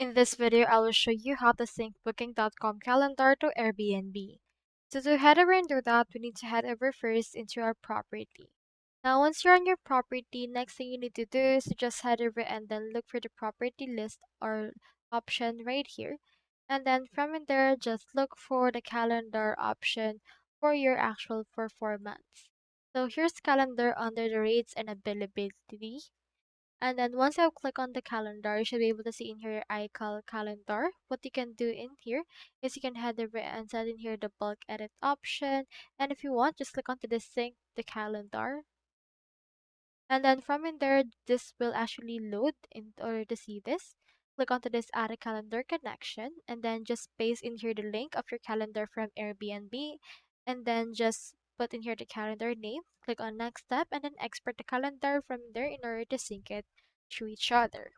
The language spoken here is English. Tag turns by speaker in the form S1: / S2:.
S1: In this video, I will show you how to sync booking.com calendar to Airbnb. So to head over and do that, we need to head over first into our property. Now, once you're on your property, next thing you need to do is to just head over and then look for the property list or option right here. And then from in there, just look for the calendar option for your actual for 4 months. So here's calendar under the rates and availability. And then once you click on the calendar, you should be able to see in here your iCal calendar. What you can do in here is you can head over and set in here the bulk edit option. And if you want, just click onto the sync the calendar. And then from in there, this will actually load in order to see this. Click onto this add a calendar connection and then just paste in here the link of your calendar from Airbnb and then just put in here the calendar name. Click on next step and then export the calendar from there in order to sync it to each other.